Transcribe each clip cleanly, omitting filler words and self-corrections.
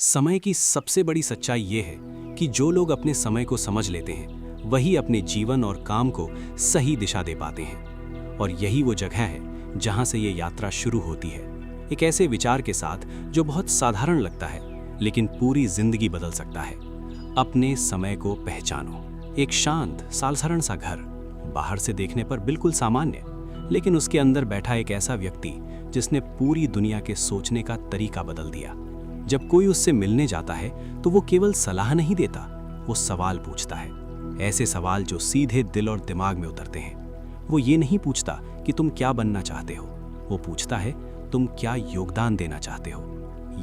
समय की सबसे बड़ी सच्चाई ये है कि जो लोग अपने समय को समझ लेते हैं वही अपने जीवन और काम को सही दिशा दे पाते हैं। और यही वो जगह है जहां से ये यात्रा शुरू होती है, एक ऐसे विचार के साथ जो बहुत साधारण लगता है लेकिन पूरी जिंदगी बदल सकता है। अपने समय को पहचानो। एक शांत साधारण सा घर, बाहर से देखने पर बिल्कुल सामान्य, लेकिन उसके अंदर बैठा एक ऐसा व्यक्ति जिसने पूरी दुनिया के सोचने का तरीका बदल दिया। जब कोई उससे मिलने जाता है तो वो केवल सलाह नहीं देता, वो सवाल पूछता है, ऐसे सवाल जो सीधे दिल और दिमाग में उतरते हैं। वो ये नहीं पूछता कि तुम क्या बनना चाहते हो, वो पूछता है तुम क्या योगदान देना चाहते हो।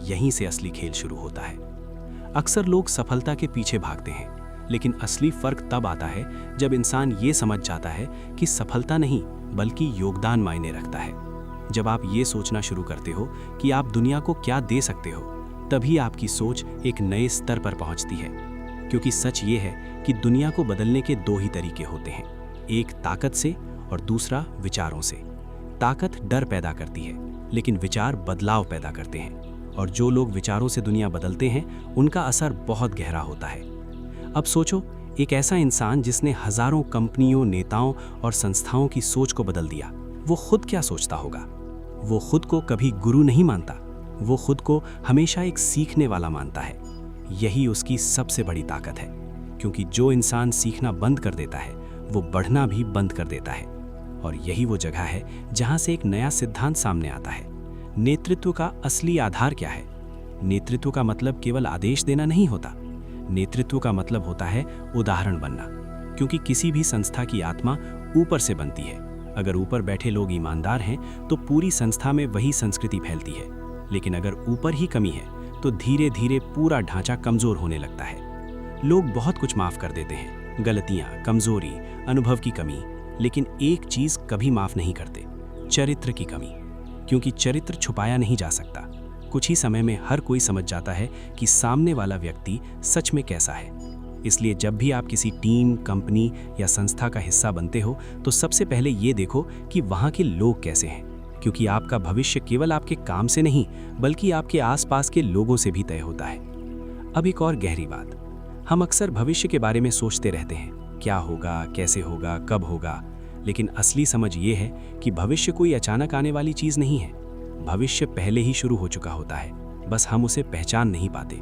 यहीं से असली खेल शुरू होता है। अक्सर लोग सफलता के पीछे भागते हैं, लेकिन असली फर्क तब आता है जब इंसान ये समझ जाता है कि सफलता नहीं बल्कि योगदान मायने रखता है। जब आप ये सोचना शुरू करते हो कि आप दुनिया को क्या दे सकते हो, तभी आपकी सोच एक नए स्तर पर पहुंचती है। क्योंकि सच ये है कि दुनिया को बदलने के दो ही तरीके होते हैं, एक ताकत से और दूसरा विचारों से। ताकत डर पैदा करती है, लेकिन विचार बदलाव पैदा करते हैं। और जो लोग विचारों से दुनिया बदलते हैं उनका असर बहुत गहरा होता है। अब सोचो, एक ऐसा इंसान जिसने हजारों कंपनियों, नेताओं और संस्थाओं की सोच को बदल दिया, वो खुद क्या सोचता होगा? वो खुद को कभी गुरु नहीं मानता, वो खुद को हमेशा एक सीखने वाला मानता है। यही उसकी सबसे बड़ी ताकत है, क्योंकि जो इंसान सीखना बंद कर देता है वो बढ़ना भी बंद कर देता है। और यही वो जगह है जहां से एक नया सिद्धांत सामने आता है। नेतृत्व का असली आधार क्या है? नेतृत्व का मतलब केवल आदेश देना नहीं होता। नेतृत्व का मतलब होता है उदाहरण बनना, क्योंकि किसी भी संस्था की आत्मा ऊपर से बनती है। अगर ऊपर बैठे लोग ईमानदार हैं तो पूरी संस्था में वही संस्कृति फैलती है, लेकिन अगर ऊपर ही कमी है तो धीरे धीरे पूरा ढांचा कमजोर होने लगता है। लोग बहुत कुछ माफ कर देते हैं, गलतियां, कमजोरी, अनुभव की कमी, लेकिन एक चीज कभी माफ नहीं करते, चरित्र की कमी। क्योंकि चरित्र छुपाया नहीं जा सकता। कुछ ही समय में हर कोई समझ जाता है कि सामने वाला व्यक्ति सच में कैसा है। इसलिए जब भी आप किसी टीम, कंपनी या संस्था का हिस्सा बनते हो तो सबसे पहले ये देखो कि वहाँ के लोग कैसे हैं, क्योंकि आपका भविष्य केवल आपके काम से नहीं बल्कि आपके आसपास के लोगों से भी तय होता है। अब एक और गहरी बात, हम अक्सर भविष्य के बारे में सोचते रहते हैं, क्या होगा, कैसे होगा, कब होगा, लेकिन असली समझ ये है कि भविष्य कोई अचानक आने वाली चीज़ नहीं है। भविष्य पहले ही शुरू हो चुका होता है, बस हम उसे पहचान नहीं पाते।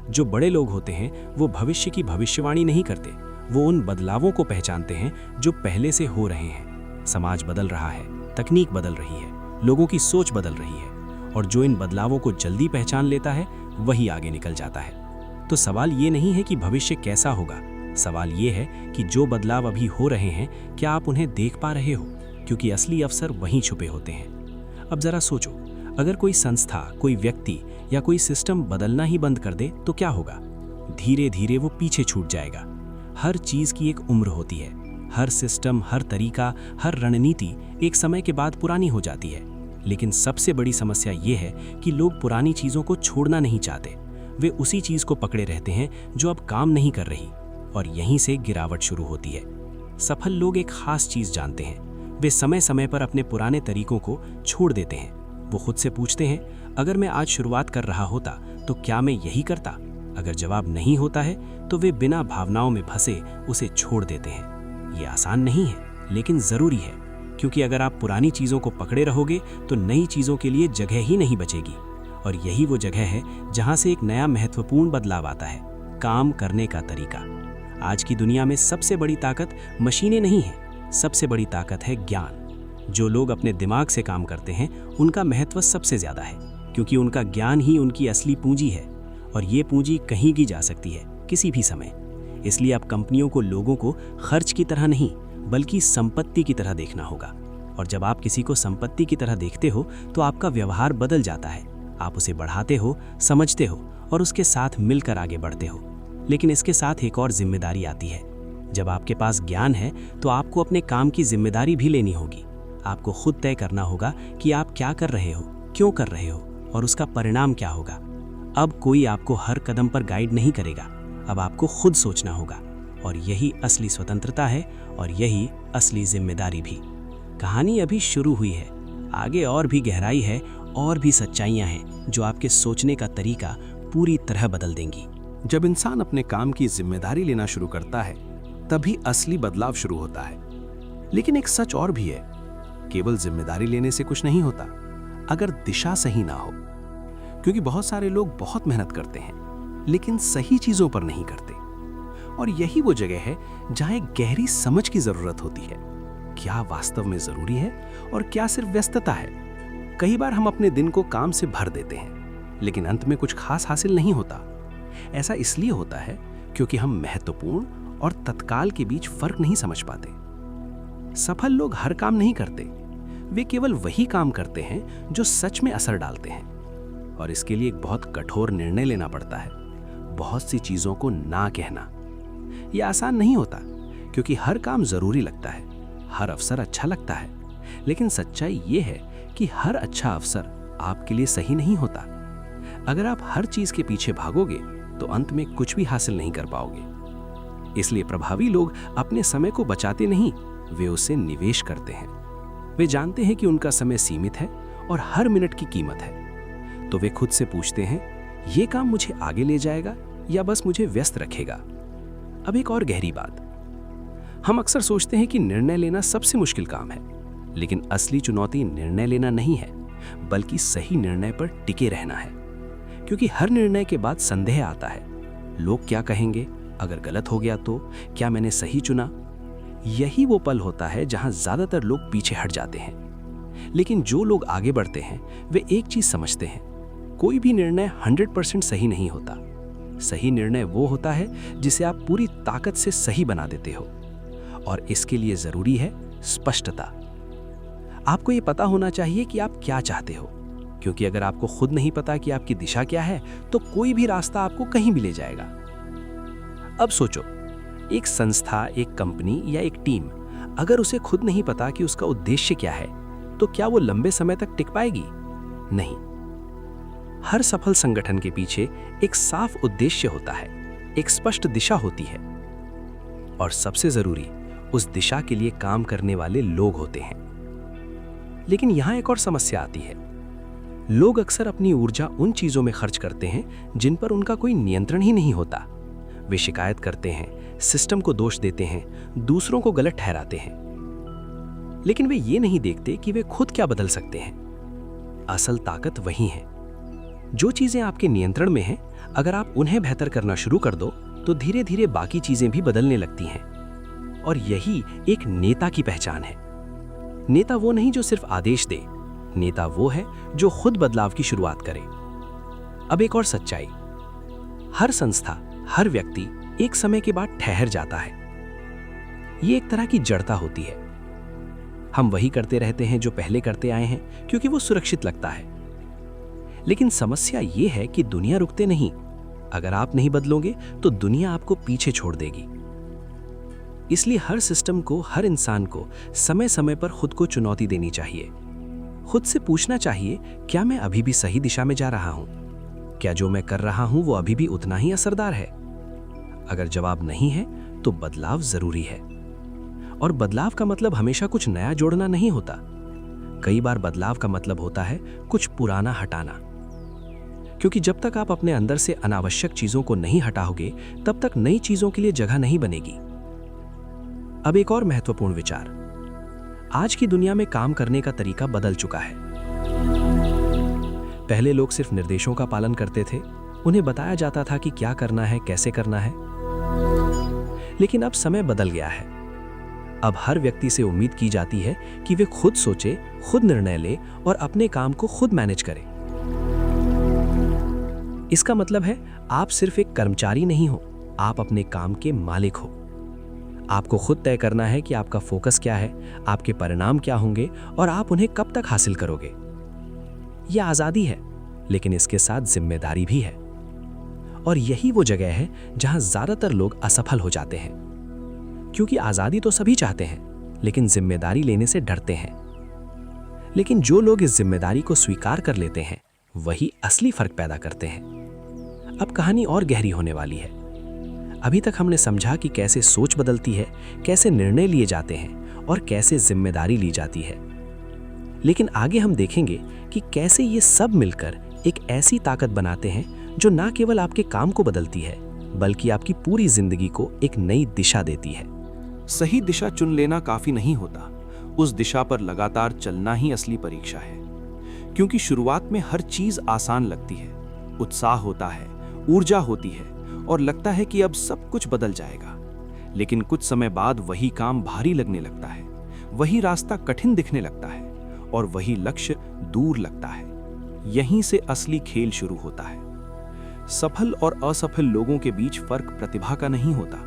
जो बड़े लोग होते हैं वो भविष्य की भविष्यवाणी नहीं करते, वो उन बदलावों को पहचानते हैं जो पहले से हो रहे हैं। समाज बदल रहा है, तकनीक बदल रही है, लोगों की सोच बदल रही है, और जो इन बदलावों को जल्दी पहचान लेता है वही आगे निकल जाता है। तो सवाल ये नहीं है कि भविष्य कैसा होगा, सवाल ये है कि जो बदलाव अभी हो रहे हैं क्या आप उन्हें देख पा रहे हो, क्योंकि असली अवसर वहीं छुपे होते हैं। अब जरा सोचो, अगर कोई संस्था, कोई व्यक्ति या कोई सिस्टम बदलना ही बंद कर दे तो क्या होगा? धीरे धीरे वो पीछे छूट जाएगा। हर चीज की एक उम्र होती है, हर सिस्टम, हर तरीका, हर रणनीति एक समय के बाद पुरानी हो जाती है। लेकिन सबसे बड़ी समस्या ये है कि लोग पुरानी चीजों को छोड़ना नहीं चाहते, वे उसी चीज को पकड़े रहते हैं जो अब काम नहीं कर रही, और यहीं से गिरावट शुरू होती है। सफल लोग एक खास चीज जानते हैं, वे समय समय पर अपने पुराने तरीकों को छोड़ देते हैं। वो खुद से पूछते हैं, अगर मैं आज शुरुआत कर रहा होता तो क्या मैं यही करता? अगर जवाब नहीं होता है तो वे बिना भावनाओं में फंसे उसे छोड़ देते हैं। ये आसान नहीं है, लेकिन जरूरी है, क्योंकि अगर आप पुरानी चीजों को पकड़े रहोगे तो नई चीजों के लिए जगह ही नहीं बचेगी। और यही वो जगह है जहां से एक नया महत्वपूर्ण बदलाव आता है, काम करने का तरीका। आज की दुनिया में सबसे बड़ी ताकत मशीनें नहीं है, सबसे बड़ी ताकत है ज्ञान। जो लोग अपने दिमाग से काम करते हैं उनका महत्व सबसे ज्यादा है, क्योंकि उनका ज्ञान ही उनकी असली पूंजी है, और ये पूंजी कहीं की जा सकती है, किसी भी समय। इसलिए अब कंपनियों को लोगों को खर्च की तरह नहीं बल्कि संपत्ति की तरह देखना होगा। और जब आप किसी को संपत्ति की तरह देखते हो तो आपका व्यवहार बदल जाता है। आप उसे बढ़ाते हो, समझते हो और उसके साथ मिलकर आगे बढ़ते हो। लेकिन इसके साथ एक और जिम्मेदारी आती है। जब आपके पास ज्ञान है तो आपको अपने काम की जिम्मेदारी भी लेनी होगी। आपको खुद तय करना होगा कि आप क्या कर रहे हो, क्यों कर रहे हो और उसका परिणाम क्या होगा। अब कोई आपको हर कदम पर गाइड नहीं करेगा, अब आपको खुद सोचना होगा। और यही असली स्वतंत्रता है और यही असली जिम्मेदारी भी। कहानी अभी शुरू हुई है, आगे और भी गहराई है और भी सच्चाइयां हैं जो आपके सोचने का तरीका पूरी तरह बदल देंगी। जब इंसान अपने काम की जिम्मेदारी लेना शुरू करता है, तभी असली बदलाव शुरू होता है। लेकिन एक सच और भी है, केवल जिम्मेदारी लेने से कुछ नहीं होता अगर दिशा सही ना हो। क्योंकि बहुत सारे लोग बहुत मेहनत करते हैं, लेकिन सही चीजों पर नहीं करते। और यही वो जगह है जहां एक गहरी समझ की जरूरत होती है। क्या वास्तव में जरूरी है और क्या सिर्फ व्यस्तता है। कई बार हम अपने दिन को काम से भर देते हैं, लेकिन अंत में कुछ खास हासिल नहीं होता। ऐसा इसलिए होता है क्योंकि हम महत्वपूर्ण और तत्काल के बीच फर्क नहीं समझ पाते। सफल लोग हर काम नहीं करते, वे केवल वही काम करते हैं जो सच में असर डालते हैं। और इसके लिए एक बहुत कठोर निर्णय लेना पड़ता है, बहुत सी चीजों को ना कहना। यह आसान नहीं होता, क्योंकि हर काम जरूरी लगता है, हर अवसर अच्छा लगता है। लेकिन सच्चाई ये है कि हर अच्छा अवसर आपके लिए सही नहीं होता। अगर आप हर चीज के पीछे भागोगे तो अंत में कुछ भी हासिल नहीं कर पाओगे। इसलिए प्रभावी लोग अपने समय को बचाते नहीं, वे उसे निवेश करते हैं। वे जानते हैं कि उनका समय सीमित है और हर मिनट की कीमत है। तो वे खुद से पूछते हैं, ये काम मुझे आगे ले जाएगा या बस मुझे व्यस्त रखेगा। अब एक और गहरी बात, हम अक्सर सोचते हैं कि निर्णय लेना सबसे मुश्किल काम है, लेकिन असली चुनौती निर्णय लेना नहीं है, बल्कि सही निर्णय पर टिके रहना है। क्योंकि हर निर्णय के बाद संदेह आता है, लोग क्या कहेंगे, अगर गलत हो गया तो, क्या मैंने सही चुना। यही वो पल होता है जहां ज्यादातर लोग पीछे हट जाते हैं। लेकिन जो लोग आगे बढ़ते हैं, वे एक चीज समझते हैं, कोई भी निर्णय 100% सही नहीं होता। सही निर्णय वो होता है जिसे आप पूरी ताकत से सही बना देते हो। और इसके लिए जरूरी है स्पष्टता। आपको ये पता होना चाहिए कि आप क्या चाहते हो, क्योंकि अगर आपको खुद नहीं पता कि आपकी दिशा क्या है, तो कोई भी रास्ता आपको कहीं भी ले जाएगा। अब सोचो, एक संस्था, एक कंपनी या एक टीम, अगर उसे खुद नहीं पता कि उसका उद्देश्य क्या है, तो क्या वो लंबे समय तक टिक पाएगी? नहीं। हर सफल संगठन के पीछे एक साफ उद्देश्य होता है, एक स्पष्ट दिशा होती है, और सबसे जरूरी, उस दिशा के लिए काम करने वाले लोग होते हैं। लेकिन यहां एक और समस्या आती है। लोग अक्सर अपनी ऊर्जा उन चीजों में खर्च करते हैं जिन पर उनका कोई नियंत्रण ही नहीं होता। वे शिकायत करते हैं, सिस्टम को दोष देते हैं, दूसरों को गलत ठहराते हैं। लेकिन वे ये नहीं देखते कि वे खुद क्या बदल सकते हैं। असल ताकत वही है। जो चीजें आपके नियंत्रण में हैं, अगर आप उन्हें बेहतर करना शुरू कर दो, तो धीरे धीरे बाकी चीजें भी बदलने लगती हैं। और यही एक नेता की पहचान है। नेता वो नहीं जो सिर्फ आदेश दे, नेता वो है जो खुद बदलाव की शुरुआत करे। अब एक और सच्चाई, हर संस्था, हर व्यक्ति एक समय के बाद ठहर जाता है। ये एक तरह की जड़ता होती है। हम वही करते रहते हैं जो पहले करते आए हैं, क्योंकि वो सुरक्षित लगता है। लेकिन समस्या ये है कि दुनिया रुकते नहीं। अगर आप नहीं बदलोगे तो दुनिया आपको पीछे छोड़ देगी। इसलिए हर सिस्टम को, हर इंसान को समय समय पर खुद को चुनौती देनी चाहिए। खुद से पूछना चाहिए, क्या मैं अभी भी सही दिशा में जा रहा हूं? क्या जो मैं कर रहा हूं वो अभी भी उतना ही असरदार है? अगर जवाब नहीं है तो बदलाव जरूरी है। और बदलाव का मतलब हमेशा कुछ नया जोड़ना नहीं होता। कई बार बदलाव का मतलब होता है कुछ पुराना हटाना। क्योंकि जब तक आप अपने अंदर से अनावश्यक चीजों को नहीं हटाओगे, तब तक नई चीजों के लिए जगह नहीं बनेगी। अब एक और महत्वपूर्ण विचार, आज की दुनिया में काम करने का तरीका बदल चुका है। पहले लोग सिर्फ निर्देशों का पालन करते थे, उन्हें बताया जाता था कि क्या करना है, कैसे करना है। लेकिन अब समय बदल गया है। अब हर व्यक्ति से उम्मीद की जाती है कि वे खुद सोचे, खुद निर्णय ले और अपने काम को खुद मैनेज करें। इसका मतलब है, आप सिर्फ एक कर्मचारी नहीं हो, आप अपने काम के मालिक हो। आपको खुद तय करना है कि आपका फोकस क्या है, आपके परिणाम क्या होंगे और आप उन्हें कब तक हासिल करोगे। यह आजादी है, लेकिन इसके साथ जिम्मेदारी भी है। और यही वो जगह है जहां ज्यादातर लोग असफल हो जाते हैं। क्योंकि आजादी तो सभी चाहते हैं, लेकिन जिम्मेदारी लेने से डरते हैं। लेकिन जो लोग इस जिम्मेदारी को स्वीकार कर लेते हैं, वही असली फर्क पैदा करते हैं। अब कहानी और गहरी होने वाली है। अभी तक हमने समझा कि कैसे सोच बदलती है, कैसे निर्णय लिए जाते हैं और कैसे जिम्मेदारी ली जाती है। लेकिन आगे हम देखेंगे कि कैसे ये सब मिलकर एक ऐसी ताकत बनाते हैं जो ना केवल आपके काम को बदलती है बल्कि आपकी पूरी जिंदगी को एक नई दिशा देती है। सही दिशा चुन लेना काफी नहीं होता, उस दिशा पर लगातार चलना ही असली परीक्षा है। क्योंकि शुरुआत में हर चीज आसान लगती है, उत्साह होता है, ऊर्जा होती है और लगता है कि अब सब कुछ बदल जाएगा। लेकिन कुछ समय बाद वही काम भारी लगने लगता है, वही रास्ता कठिन दिखने लगता है और वही लक्ष्य दूर लगता है। यहीं से असली खेल शुरू होता है। सफल और असफल लोगों के बीच फर्क प्रतिभा का नहीं होता,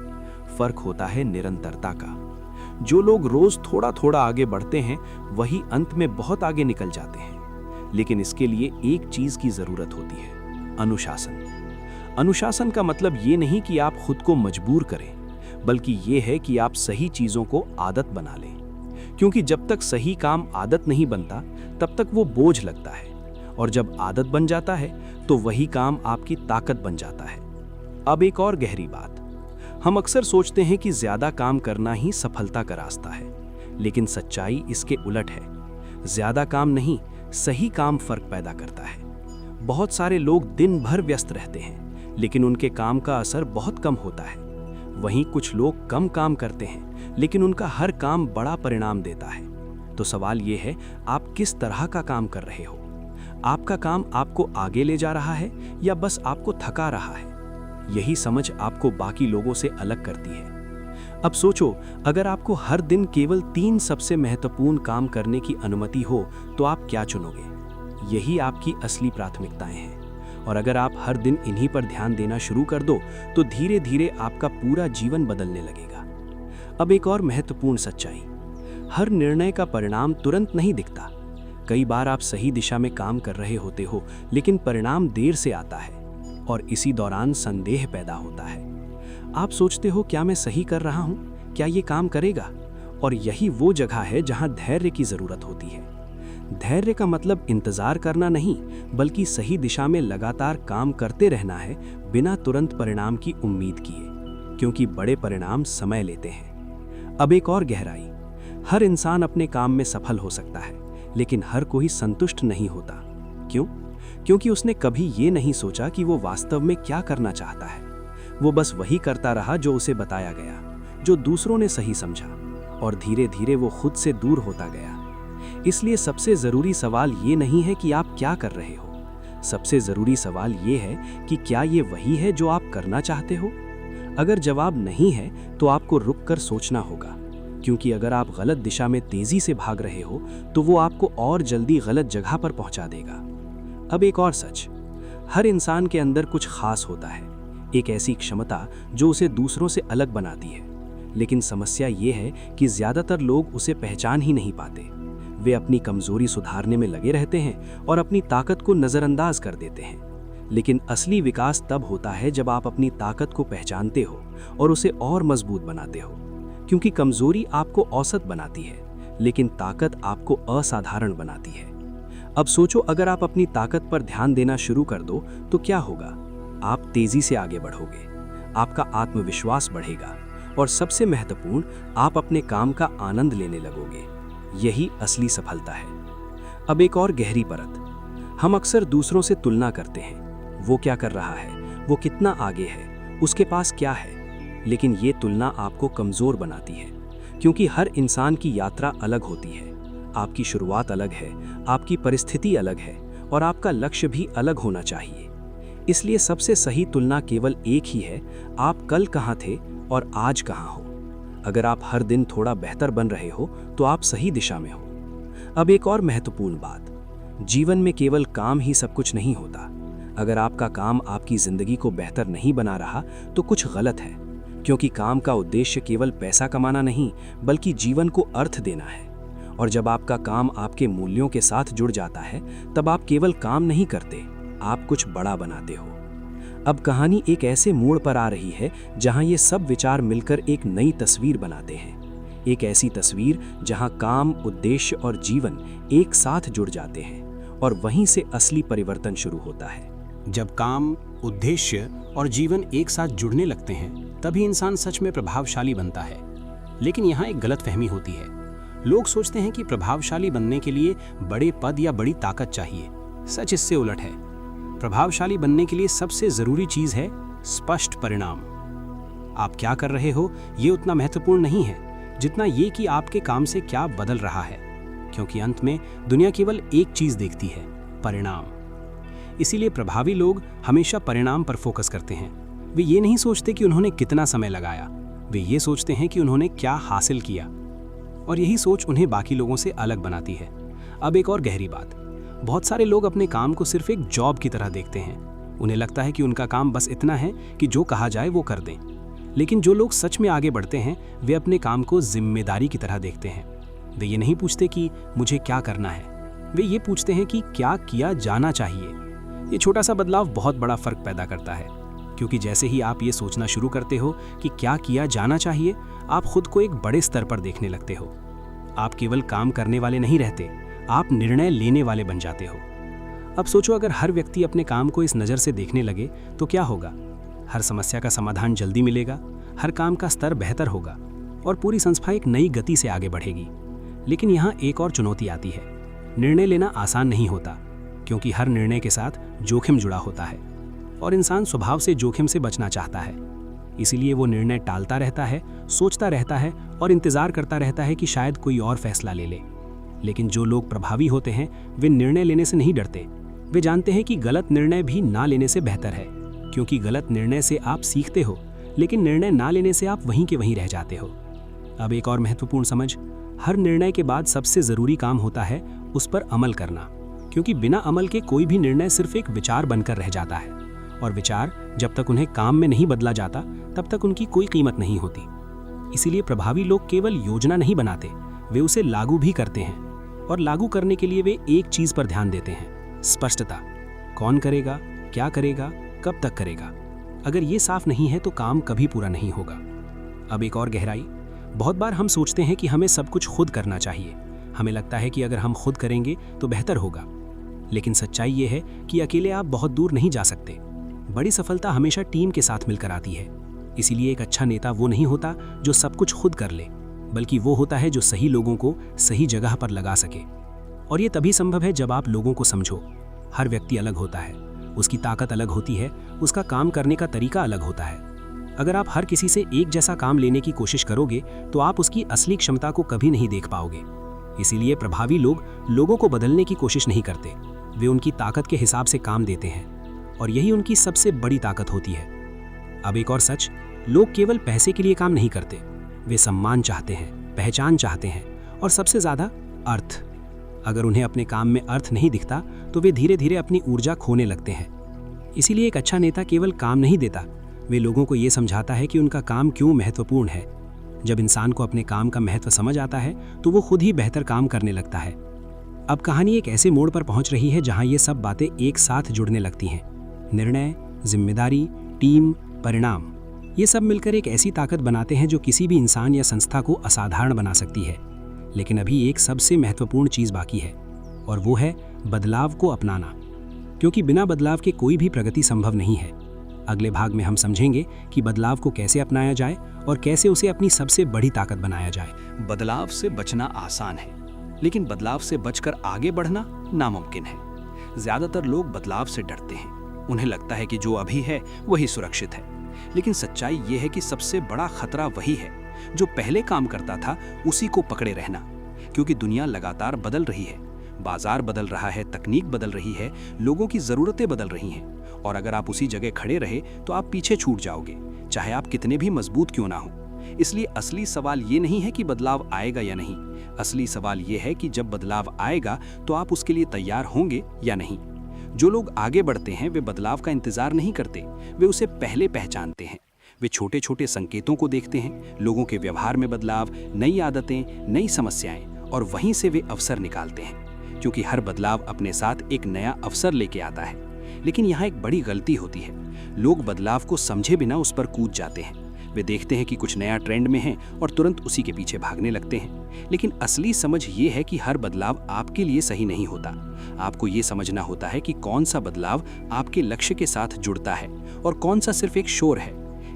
फर्क होता है निरंतरता का। जो लोग रोज थोड़ा थोड़ा आगे बढ़ते हैं वही अंत में बहुत आगे निकल जाते हैं। लेकिन इसके लिए एक चीज की जरूरत होती है, अनुशासन। अनुशासन का मतलब ये नहीं कि आप खुद को मजबूर करें, बल्कि ये है कि आप सही चीजों को आदत बना लें। क्योंकि जब तक सही काम आदत नहीं बनता तब तक वो बोझ लगता है, और जब आदत बन जाता है तो वही काम आपकी ताकत बन जाता है। अब एक और गहरी बात, हम अक्सर सोचते हैं कि ज्यादा काम करना ही सफलता का रास्ता है, लेकिन सच्चाई इसके उलट है। ज्यादा काम नहीं, सही काम फर्क पैदा करता है। बहुत सारे लोग दिन भर व्यस्त रहते हैं, लेकिन उनके काम का असर बहुत कम होता है। वहीं कुछ लोग कम काम करते हैं, लेकिन उनका हर काम बड़ा परिणाम देता है। तो सवाल ये है, आप किस तरह का काम कर रहे हो? आपका काम आपको आगे ले जा रहा है या बस आपको थका रहा है? यही समझ आपको बाकी लोगों से अलग करती है। अब सोचो, अगर आपको हर दिन केवल 3 सबसे महत्वपूर्ण काम करने की अनुमति हो तो आप क्या चुनोगे? यही आपकी असली प्राथमिकताएं हैं। और अगर आप हर दिन इन्हीं पर ध्यान देना शुरू कर दो तो धीरे धीरे आपका पूरा जीवन बदलने लगेगा। अब एक और महत्वपूर्ण सच्चाई, हर निर्णय का परिणाम तुरंत नहीं दिखता। कई बार आप सही दिशा में काम कर रहे होते हो, लेकिन परिणाम देर से आता है और इसी दौरान संदेह पैदा होता है। आप सोचते हो, क्या मैं सही कर रहा हूं? क्या ये काम करेगा? और यही वो जगह है जहां धैर्य की जरूरत होती है। धैर्य का मतलब इंतजार करना नहीं, बल्कि सही दिशा में लगातार काम करते रहना है, बिना तुरंत परिणाम की उम्मीद किए, क्योंकि बड़े परिणाम समय लेते हैं। अब एक और गहराई, हर इंसान अपने काम में सफल हो सकता है, लेकिन हर कोई संतुष्ट नहीं होता। क्यों? क्योंकि उसने कभी ये नहीं सोचा कि वो वास्तव में क्या करना चाहता है। वो बस वही करता रहा जो उसे बताया गया, जो दूसरों ने सही समझा, और धीरे धीरे वो खुद से दूर होता गया। इसलिए सबसे जरूरी सवाल ये नहीं है कि आप क्या कर रहे हो, सबसे जरूरी सवाल ये है कि क्या ये वही है जो आप करना चाहते हो। अगर जवाब नहीं है तो आपको रुककर सोचना होगा, क्योंकि अगर आप गलत दिशा में तेजी से भाग रहे हो तो वो आपको और जल्दी गलत जगह पर पहुंचा देगा। अब एक और सच, हर इंसान के अंदर कुछ खास होता है, एक ऐसी क्षमता जो उसे दूसरों से अलग बनाती है। लेकिन समस्या ये है कि ज्यादातर लोग उसे पहचान ही नहीं पाते। वे अपनी कमजोरी सुधारने में लगे रहते हैं और अपनी ताकत को नजरअंदाज कर देते हैं। लेकिन असली विकास तब होता है जब आप अपनी ताकत को पहचानते हो और उसे और मजबूत बनाते हो, क्योंकि कमजोरी आपको औसत बनाती है, लेकिन ताकत आपको असाधारण बनाती है। अब सोचो, अगर आप अपनी ताकत पर ध्यान देना शुरू कर दो तो क्या होगा? आप तेजी से आगे बढ़ोगे, आपका आत्मविश्वास बढ़ेगा और सबसे महत्वपूर्ण, आप अपने काम का आनंद लेने लगोगे। यही असली सफलता है। अब एक और गहरी परत, हम अक्सर दूसरों से तुलना करते हैं। वो क्या कर रहा है, वो कितना आगे है, उसके पास क्या है। लेकिन ये तुलना आपको कमजोर बनाती है, क्योंकि हर इंसान की यात्रा अलग होती है। आपकी शुरुआत अलग है, आपकी परिस्थिति अलग है और आपका लक्ष्य भी अलग होना चाहिए। इसलिए सबसे सही तुलना केवल एक ही है, आप कल कहाँ थे और आज कहाँ हो। अगर आप हर दिन थोड़ा बेहतर बन रहे हो तो आप सही दिशा में हो। अब एक और महत्वपूर्ण बात, जीवन में केवल काम ही सब कुछ नहीं होता। अगर आपका काम आपकी जिंदगी को बेहतर नहीं बना रहा तो कुछ गलत है, क्योंकि काम का उद्देश्य केवल पैसा कमाना नहीं, बल्कि जीवन को अर्थ देना है। और जब आपका काम आपके मूल्यों के साथ जुड़ जाता है, तब आप केवल काम नहीं करते, आप कुछ बड़ा बनाते हो। अब कहानी एक ऐसे मोड़ पर आ रही है जहां ये सब विचार मिलकर एक नई तस्वीर बनाते हैं। एक ऐसी तस्वीर जहां काम, उद्देश्य और जीवन एक साथ जुड़ जाते हैं, और वहीं से असली परिवर्तन शुरू होता है। जब काम, उद्देश्य और जीवन एक साथ जुड़ने लगते हैं, तभी इंसान सच में प्रभावशाली बनता है। लेकिन यहाँ एक गलतफहमी होती है। लोग सोचते हैं कि प्रभावशाली बनने के लिए बड़े पद या बड़ी ताकत चाहिए। सच इससे उलट है। प्रभावशाली बनने के लिए सबसे जरूरी चीज है स्पष्ट परिणाम। आप क्या कर रहे हो ये उतना महत्वपूर्ण नहीं है जितना ये कि आपके काम से क्या बदल रहा है, क्योंकि अंत में दुनिया केवल एक चीज देखती है, परिणाम। इसीलिए प्रभावी लोग हमेशा परिणाम पर फोकस करते हैं। वे ये नहीं सोचते कि उन्होंने कितना समय लगाया, वे ये सोचते हैं कि उन्होंने क्या हासिल किया, और यही सोच उन्हें बाकी लोगों से अलग बनाती है। अब एक और गहरी बात, बहुत सारे लोग अपने काम को सिर्फ एक जॉब की तरह देखते हैं। उन्हें लगता है कि उनका काम बस इतना है कि जो कहा जाए वो कर दें। लेकिन जो लोग सच में आगे बढ़ते हैं वे अपने काम को जिम्मेदारी की तरह देखते हैं। वे ये नहीं पूछते कि मुझे क्या करना है, वे ये पूछते हैं कि क्या किया जाना चाहिए। ये छोटा सा बदलाव बहुत बड़ा फर्क पैदा करता है, क्योंकि जैसे ही आप ये सोचना शुरू करते हो कि क्या किया जाना चाहिए, आप खुद को एक बड़े स्तर पर देखने लगते हो। आप केवल काम करने वाले नहीं रहते, आप निर्णय लेने वाले बन जाते हो। अब सोचो, अगर हर व्यक्ति अपने काम को इस नज़र से देखने लगे तो क्या होगा? हर समस्या का समाधान जल्दी मिलेगा, हर काम का स्तर बेहतर होगा और पूरी संस्था एक नई गति से आगे बढ़ेगी। लेकिन यहाँ एक और चुनौती आती है। निर्णय लेना आसान नहीं होता, क्योंकि हर निर्णय के साथ जोखिम जुड़ा होता है और इंसान स्वभाव से जोखिम से बचना चाहता है। इसीलिए वो निर्णय टालता रहता है, सोचता रहता है और इंतजार करता रहता है कि शायद कोई और फैसला ले ले। लेकिन जो लोग प्रभावी होते हैं वे निर्णय लेने से नहीं डरते। वे जानते हैं कि गलत निर्णय भी ना लेने से बेहतर है, क्योंकि गलत निर्णय से आप सीखते हो, लेकिन निर्णय ना लेने से आप वहीं के वहीं रह जाते हो। अब एक और महत्वपूर्ण समझ, हर निर्णय के बाद सबसे ज़रूरी काम होता है उस पर अमल करना, क्योंकि बिना अमल के कोई भी निर्णय सिर्फ एक विचार बनकर रह जाता है, और विचार जब तक उन्हें काम में नहीं बदला जाता तब तक उनकी कोई कीमत नहीं होती। इसीलिए प्रभावी लोग केवल योजना नहीं बनाते, वे उसे लागू भी करते हैं, और लागू करने के लिए वे एक चीज़ पर ध्यान देते हैं, स्पष्टता। कौन करेगा, क्या करेगा, कब तक करेगा। अगर ये साफ नहीं है तो काम कभी पूरा नहीं होगा। अब एक और गहराई, बहुत बार हम सोचते हैं कि हमें सब कुछ खुद करना चाहिए। हमें लगता है कि अगर हम खुद करेंगे तो बेहतर होगा, लेकिन सच्चाई ये है कि अकेले आप बहुत दूर नहीं जा सकते। बड़ी सफलता हमेशा टीम के साथ मिलकर आती है। इसीलिए एक अच्छा नेता वो नहीं होता जो सब कुछ खुद कर ले, बल्कि वो होता है जो सही लोगों को सही जगह पर लगा सके। और ये तभी संभव है जब आप लोगों को समझो। हर व्यक्ति अलग होता है, उसकी ताकत अलग होती है, उसका काम करने का तरीका अलग होता है। अगर आप हर किसी से एक जैसा काम लेने की कोशिश करोगे तो आप उसकी असली क्षमता को कभी नहीं देख पाओगे। इसीलिए प्रभावी लोग लोगों को बदलने की कोशिश नहीं करते, वे उनकी ताकत के हिसाब से काम देते हैं, और यही उनकी सबसे बड़ी ताकत होती है। अब एक और सच, लोग केवल पैसे के लिए काम नहीं करते, वे सम्मान चाहते हैं, पहचान चाहते हैं, और सबसे ज़्यादा अर्थ। अगर उन्हें अपने काम में अर्थ नहीं दिखता तो वे धीरे धीरे अपनी ऊर्जा खोने लगते हैं। इसीलिए एक अच्छा नेता केवल काम नहीं देता, वे लोगों को ये समझाता है कि उनका काम क्यों महत्वपूर्ण है। जब इंसान को अपने काम का महत्व समझ आता है तो वो खुद ही बेहतर काम करने लगता है। अब कहानी एक ऐसे मोड़ पर पहुंच रही है जहां ये सब बातें एक साथ जुड़ने लगती हैं। निर्णय, जिम्मेदारी, टीम, परिणाम, ये सब मिलकर एक ऐसी ताकत बनाते हैं जो किसी भी इंसान या संस्था को असाधारण बना सकती है। लेकिन अभी एक सबसे महत्वपूर्ण चीज़ बाकी है, और वो है बदलाव को अपनाना, क्योंकि बिना बदलाव के कोई भी प्रगति संभव नहीं है। अगले भाग में हम समझेंगे कि बदलाव को कैसे अपनाया जाए और कैसे उसे अपनी सबसे बड़ी ताकत बनाया जाए। बदलाव से बचना आसान है, लेकिन बदलाव से बचकर आगे बढ़ना नामुमकिन है। ज्यादातर लोग बदलाव से डरते हैं, उन्हें लगता है कि जो अभी है वही सुरक्षित है। लेकिन सच्चाई ये है कि सबसे बड़ा खतरा वही है जो पहले काम करता था उसी को पकड़े रहना, क्योंकि दुनिया लगातार बदल रही है, बाजार बदल रहा है, तकनीक बदल रही है, लोगों की ज़रूरतें बदल रही हैं, और अगर आप उसी जगह खड़े रहे तो आप पीछे छूट जाओगे, चाहे आप कितने भी मजबूत क्यों ना हो। इसलिए असली सवाल ये नहीं है कि बदलाव आएगा या नहीं, असली सवाल ये है कि जब बदलाव आएगा तो आप उसके लिए तैयार होंगे या नहीं। जो लोग आगे बढ़ते हैं वे बदलाव का इंतजार नहीं करते, वे उसे पहले पहचानते हैं। वे छोटे छोटे संकेतों को देखते हैं, लोगों के व्यवहार में बदलाव, नई आदतें, नई समस्याएं, और वहीं से वे अवसर निकालते हैं, क्योंकि हर बदलाव अपने साथ एक नया अवसर लेके आता है। लेकिन यहाँ एक बड़ी गलती होती है, लोग बदलाव को समझे बिना उस पर कूद जाते हैं। वे देखते हैं कि कुछ नया ट्रेंड में है और तुरंत उसी के पीछे भागने लगते हैं। लेकिन असली समझ ये है कि हर बदलाव आपके लिए सही नहीं होता। आपको ये समझना होता है कि कौन सा बदलाव आपके लक्ष्य के साथ जुड़ता है और कौन सा सिर्फ एक शोर है।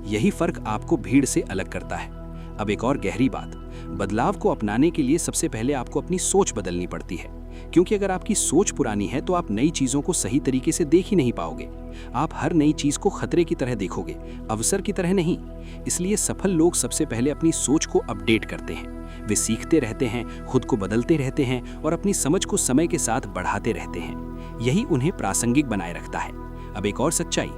यही फर्क आपको भीड़ से अलग करता है। अब एक और गहरी बात, बदलाव को अपनाने के लिए सबसे पहले आपको अपनी सोच बदलनी पड़ती है। क्योंकि अगर आपकी सोच पुरानी है तो आप नई चीज़ों को सही तरीके से देख ही नहीं पाओगे। आप हर नई चीज़ को खतरे की तरह देखोगे, अवसर की तरह नहीं। इसलिए सफल लोग सबसे पहले अपनी सोच को अपडेट करते हैं। वे सीखते रहते हैं, खुद को बदलते रहते हैं और अपनी समझ को समय के साथ बढ़ाते रहते हैं। यही उन्हें प्रासंगिक बनाए रखता है। अब एक और सच्चाई,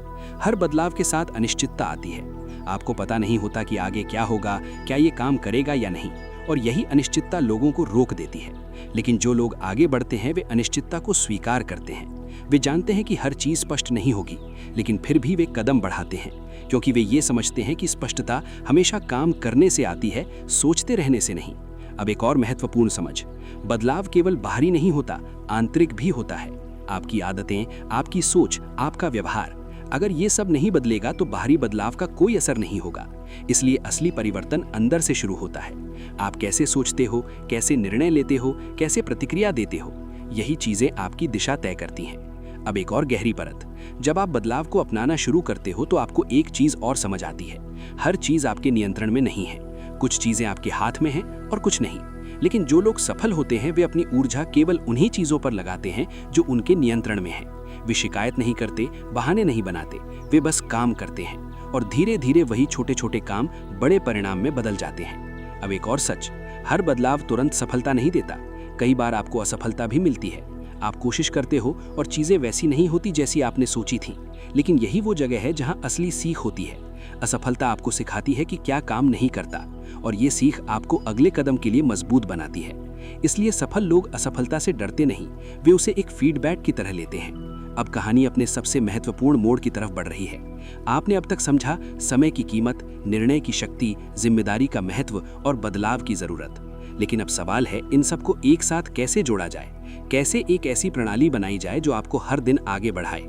हर बदलाव के साथ अनिश्चितता आती है। आपको पता नहीं होता कि आगे क्या होगा, क्या ये काम करेगा या नहीं, और यही अनिश्चितता लोगों को रोक देती है। लेकिन जो लोग आगे बढ़ते हैं वे अनिश्चितता को स्वीकार करते हैं। वे जानते हैं कि हर चीज़ स्पष्ट नहीं होगी, लेकिन फिर भी वे कदम बढ़ाते हैं, क्योंकि वे ये समझते हैं कि स्पष्टता हमेशा काम करने से आती है, सोचते रहने से नहीं। अब एक और महत्वपूर्ण समझ, बदलाव केवल बाहरी नहीं होता, आंतरिक भी होता है। आपकी आदतें, आपकी सोच, आपका व्यवहार, अगर ये सब नहीं बदलेगा तो बाहरी बदलाव का कोई असर नहीं होगा। इसलिए असली परिवर्तन अंदर से शुरू होता है। आप कैसे सोचते हो, कैसे निर्णय लेते हो, कैसे प्रतिक्रिया देते हो, यही चीजें आपकी दिशा तय करती हैं। अब एक और गहरी परत, जब आप बदलाव को अपनाना शुरू करते हो तो आपको एक चीज और समझ आती है, हर चीज आपके नियंत्रण में नहीं है। कुछ चीजें आपके हाथ में हैं और कुछ नहीं। लेकिन जो लोग सफल होते हैं वे अपनी ऊर्जा केवल उन्हीं चीजों पर लगाते हैं जो उनके नियंत्रण में है। वे शिकायत नहीं करते, बहाने नहीं बनाते, वे बस काम करते हैं और धीरे धीरे वही छोटे छोटे काम बड़े परिणाम में बदल जाते हैं। अब एक और सच, हर बदलाव तुरंत सफलता नहीं देता। कई बार आपको असफलता भी मिलती है। आप कोशिश करते हो और चीजें वैसी नहीं होती जैसी आपने सोची थी, लेकिन यही वो जगह है जहां असली सीख होती है। असफलता आपको सिखाती है कि क्या काम नहीं करता, और ये सीख आपको अगले कदम के लिए मजबूत बनाती है। इसलिए सफल लोग असफलता से डरते नहीं, वे उसे एक फीडबैक की तरह लेते हैं। अब कहानी अपने सबसे महत्वपूर्ण मोड़ की तरफ बढ़ रही है। आपने अब तक समझा समय की कीमत, निर्णय की शक्ति, जिम्मेदारी का महत्व और बदलाव की जरूरत। लेकिन अब सवाल है, इन सबको एक साथ कैसे जोड़ा जाए? कैसे एक ऐसी प्रणाली बनाई जाए जो आपको हर दिन आगे बढ़ाए?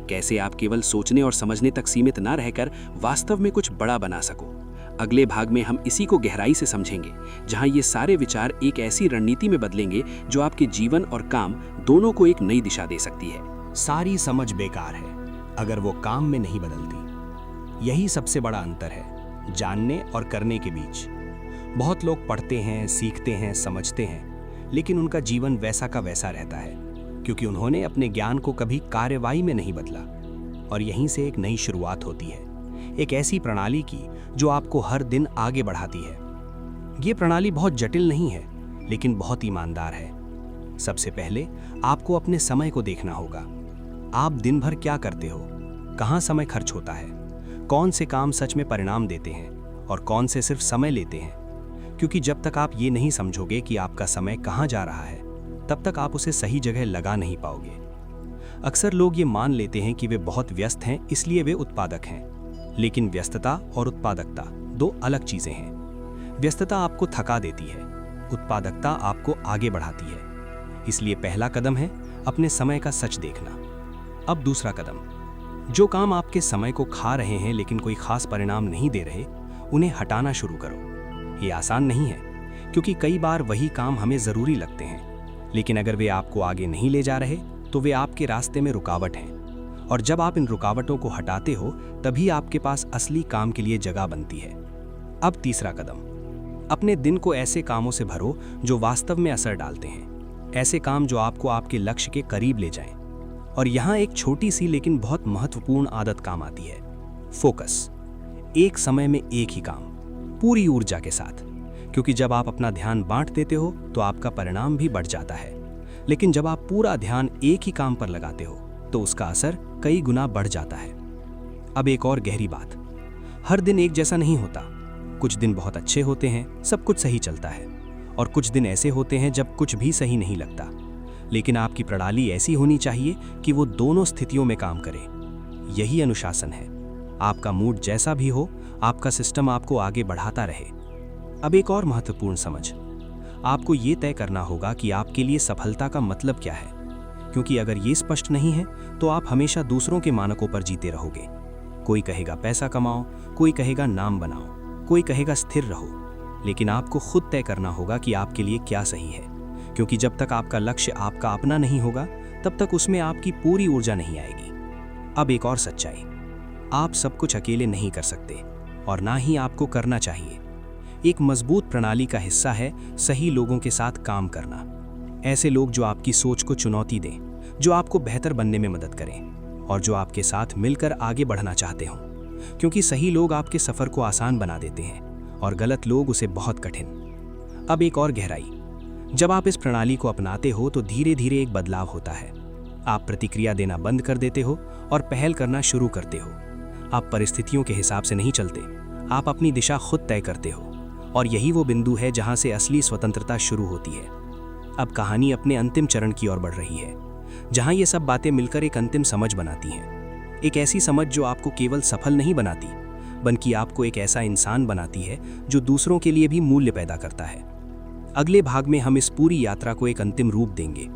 कैसे आप केवल सोचने और समझने तक सीमित ना रहकर वास्तव में कुछ बड़ा बना सको? अगले भाग में हम इसी को गहराई से समझेंगे, जहां ये सारे विचार एक ऐसी रणनीति में बदलेंगे जो आपके जीवन और काम दोनों को एक नई दिशा दे सकती है। सारी समझ बेकार है अगर वो काम में नहीं बदलती। यही सबसे बड़ा अंतर है जानने और करने के बीच। बहुत लोग पढ़ते हैं, सीखते हैं, समझते हैं, लेकिन उनका जीवन वैसा का वैसा रहता है क्योंकि उन्होंने अपने ज्ञान को कभी कार्यवाही में नहीं बदला। और यहीं से एक नई शुरुआत होती है, एक ऐसी प्रणाली की जो आपको हर दिन आगे बढ़ाती है। ये प्रणाली बहुत जटिल नहीं है, लेकिन बहुत ईमानदार है। सबसे पहले आपको अपने समय को देखना होगा। आप दिन भर क्या करते हो, कहाँ समय खर्च होता है, कौन से काम सच में परिणाम देते हैं और कौन से सिर्फ समय लेते हैं। क्योंकि जब तक आप ये नहीं समझोगे कि आपका समय कहाँ जा रहा है, तब तक आप उसे सही जगह लगा नहीं पाओगे। अक्सर लोग ये मान लेते हैं कि वे बहुत व्यस्त हैं इसलिए वे उत्पादक हैं, लेकिन व्यस्तता और उत्पादकता दो अलग चीजें हैं। व्यस्तता आपको थका देती है, उत्पादकता आपको आगे बढ़ाती है। इसलिए पहला कदम है अपने समय का सच देखना। अब दूसरा कदम, जो काम आपके समय को खा रहे हैं लेकिन कोई खास परिणाम नहीं दे रहे, उन्हें हटाना शुरू करो। ये आसान नहीं है क्योंकि कई बार वही काम हमें जरूरी लगते हैं, लेकिन अगर वे आपको आगे नहीं ले जा रहे तो वे आपके रास्ते में रुकावट हैं। और जब आप इन रुकावटों को हटाते हो तभी आपके पास असली काम के लिए जगह बनती है। अब तीसरा कदम, अपने दिन को ऐसे कामों से भरो जो वास्तव में असर डालते हैं, ऐसे काम जो आपको आपके लक्ष्य के करीब ले जाएं। और यहाँ एक छोटी सी लेकिन बहुत महत्वपूर्ण आदत काम आती है, फोकस। एक समय में एक ही काम, पूरी ऊर्जा के साथ। क्योंकि जब आप अपना ध्यान बांट देते हो तो आपका परिणाम भी बढ़ जाता है, लेकिन जब आप पूरा ध्यान एक ही काम पर लगाते हो तो उसका असर कई गुना बढ़ जाता है। अब एक और गहरी बात, हर दिन एक जैसा नहीं होता। कुछ दिन बहुत अच्छे होते हैं, सब कुछ सही चलता है, और कुछ दिन ऐसे होते हैं जब कुछ भी सही नहीं लगता। लेकिन आपकी प्रणाली ऐसी होनी चाहिए कि वो दोनों स्थितियों में काम करे। यही अनुशासन है। आपका मूड जैसा भी हो, आपका सिस्टम आपको आगे बढ़ाता रहे। अब एक और महत्वपूर्ण समझ, आपको ये तय करना होगा कि आपके लिए सफलता का मतलब क्या है। क्योंकि अगर ये स्पष्ट नहीं है तो आप हमेशा दूसरों के मानकों पर जीते रहोगे। कोई कहेगा पैसा कमाओ, कोई कहेगा नाम बनाओ, कोई कहेगा स्थिर रहो, लेकिन आपको खुद तय करना होगा कि आपके लिए क्या सही है। क्योंकि जब तक आपका लक्ष्य आपका अपना नहीं होगा तब तक उसमें आपकी पूरी ऊर्जा नहीं आएगी। अब एक और सच्चाई, आप सब कुछ अकेले नहीं कर सकते और ना ही आपको करना चाहिए। एक मजबूत प्रणाली का हिस्सा है सही लोगों के साथ काम करना। ऐसे लोग जो आपकी सोच को चुनौती दें, जो आपको बेहतर बनने में मदद करें और जो आपके साथ मिलकर आगे बढ़ना चाहते हों। क्योंकि सही लोग आपके सफ़र को आसान बना देते हैं और गलत लोग उसे बहुत कठिन। अब एक और गहराई, जब आप इस प्रणाली को अपनाते हो तो धीरे धीरे एक बदलाव होता है। आप प्रतिक्रिया देना बंद कर देते हो और पहल करना शुरू करते हो। आप परिस्थितियों के हिसाब से नहीं चलते, आप अपनी दिशा खुद तय करते हो। और यही वो बिंदु है जहां से असली स्वतंत्रता शुरू होती है। अब कहानी अपने अंतिम चरण की ओर बढ़ रही है, जहां ये सब बातें मिलकर एक अंतिम समझ बनाती हैं। एक ऐसी समझ जो आपको केवल सफल नहीं बनाती, बल्कि आपको एक ऐसा इंसान बनाती है जो दूसरों के लिए भी मूल्य पैदा करता है। अगले भाग में हम इस पूरी यात्रा को एक अंतिम रूप देंगे,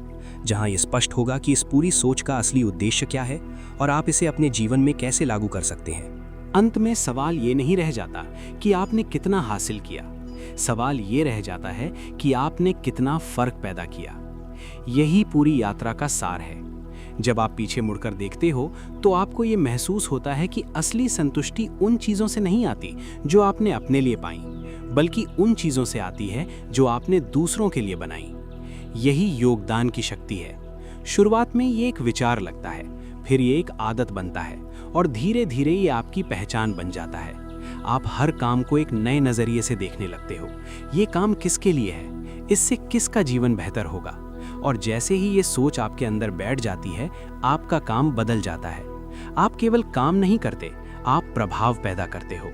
जहां ये स्पष्ट होगा कि इस पूरी सोच का असली उद्देश्य क्या है और आप इसे अपने जीवन में कैसे लागू कर सकते हैं। अंत में सवाल ये नहीं रह जाता कि आपने कितना हासिल किया, सवाल ये रह जाता है कि आपने कितना फर्क पैदा किया। यही पूरी यात्रा का सार है। जब आप पीछे मुड़कर देखते हो तो आपको ये महसूस होता है कि असली संतुष्टि उन चीज़ों से नहीं आती जो आपने अपने लिए पाई, बल्कि उन चीज़ों से आती है जो आपने दूसरों के लिए बनाई। यही योगदान की शक्ति है। शुरुआत में ये एक विचार लगता है, फिर ये एक आदत बनता है और धीरे धीरे ये आपकी पहचान बन जाता है। आप हर काम को एक नए नज़रिए से देखने लगते हो। ये काम किसके लिए है, इससे किसका जीवन बेहतर होगा। और जैसे ही ये सोच आपके अंदर बैठ जाती है, आपका काम बदल जाता है। आप केवल काम नहीं करते, आप प्रभाव पैदा करते हो।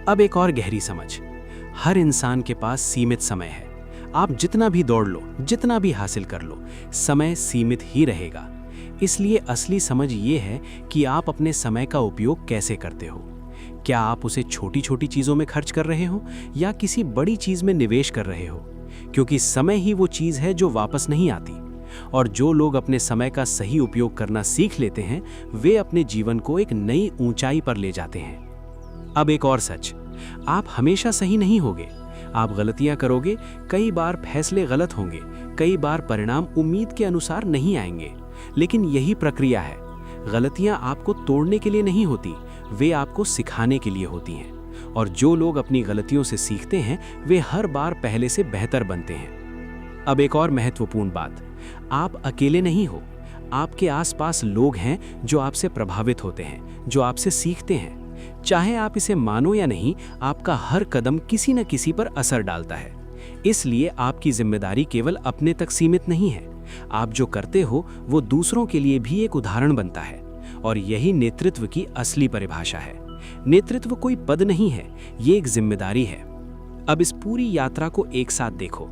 अब एक और गहरी समझ, हर इंसान के पास सीमित समय है। आप जितना भी दौड़ लो, जितना भी हासिल कर लो, समय सीमित ही रहेगा। इसलिए असली समझ ये है कि आप अपने समय का उपयोग कैसे करते हो। क्या आप उसे छोटी छोटी चीज़ों में खर्च कर रहे हो या किसी बड़ी चीज़ में निवेश कर रहे हो? क्योंकि समय ही वो चीज़ है जो वापस नहीं आती। और जो लोग अपने समय का सही उपयोग करना सीख लेते हैं, वे अपने जीवन को एक नई ऊंचाई पर ले जाते हैं। अब एक और सच, आप हमेशा सही नहीं होगे। आप गलतियां करोगे, कई बार फैसले गलत होंगे, कई बार परिणाम उम्मीद के अनुसार नहीं आएंगे। लेकिन यही प्रक्रिया है। गलतियां आपको तोड़ने के लिए नहीं होती, वे आपको सिखाने के लिए होती हैं। और जो लोग अपनी गलतियों से सीखते हैं, वे हर बार पहले से बेहतर बनते हैं। अब एक और महत्वपूर्ण बात, आप अकेले नहीं हो। आपके आसपास लोग हैं जो आपसे प्रभावित होते हैं, जो आपसे सीखते हैं। चाहे आप इसे मानो या नहीं, आपका हर कदम किसी न किसी पर असर डालता है। इसलिए आपकी जिम्मेदारी केवल अपने तक सीमित नहीं है। आप जो करते हो वो दूसरों के लिए भी एक उदाहरण बनता है। और यही नेतृत्व की असली परिभाषा है। नेतृत्व कोई पद नहीं है, ये एक जिम्मेदारी है। अब इस पूरी यात्रा को एक साथ देखो।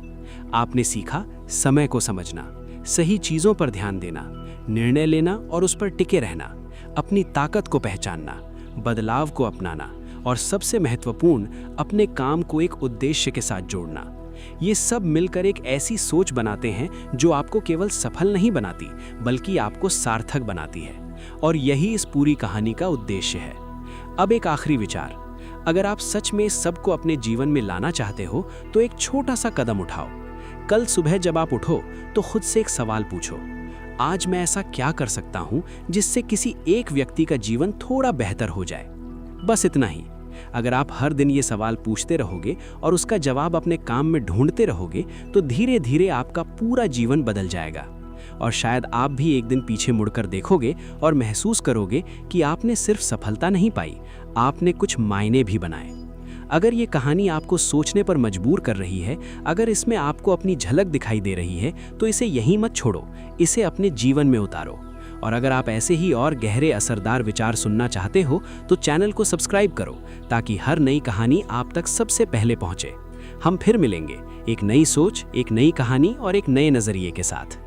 आपने सीखा समय को समझना, सही चीजों पर ध्यान देना, निर्णय लेना और उस पर टिके रहना, अपनी ताकत को पहचानना, बदलाव को अपनाना और सबसे महत्वपूर्ण, अपने काम को एक उद्देश्य के साथ जोड़ना। ये सब मिलकर एक ऐसी सोच बनाते हैं जो आपको केवल सफल नहीं बनाती, बल्कि आपको सार्थक बनाती है। और यही इस पूरी कहानी का उद्देश्य है। अब एक आखिरी विचार, अगर आप सच में इस सब को अपने जीवन में लाना चाहते हो तो एक छोटा सा कदम उठाओ। कल सुबह जब आप उठो तो खुद से एक सवाल पूछो, आज मैं ऐसा क्या कर सकता हूँ जिससे किसी एक व्यक्ति का जीवन थोड़ा बेहतर हो जाए। बस इतना ही। अगर आप हर दिन ये सवाल पूछते रहोगे और उसका जवाब अपने काम में ढूंढते रहोगे तो धीरे धीरे आपका पूरा जीवन बदल जाएगा। और शायद आप भी एक दिन पीछे मुड़कर देखोगे और महसूस करोगे कि आपने सिर्फ सफलता नहीं पाई, आपने कुछ मायने भी बनाए। अगर ये कहानी आपको सोचने पर मजबूर कर रही है, अगर इसमें आपको अपनी झलक दिखाई दे रही है, तो इसे यहीं मत छोड़ो, इसे अपने जीवन में उतारो। और अगर आप ऐसे ही और गहरे असरदार विचार सुनना चाहते हो तो चैनल को सब्सक्राइब करो, ताकि हर नई कहानी आप तक सबसे पहले पहुंचे। हम फिर मिलेंगे एक नई सोच, एक नई कहानी और एक नए नजरिए के साथ।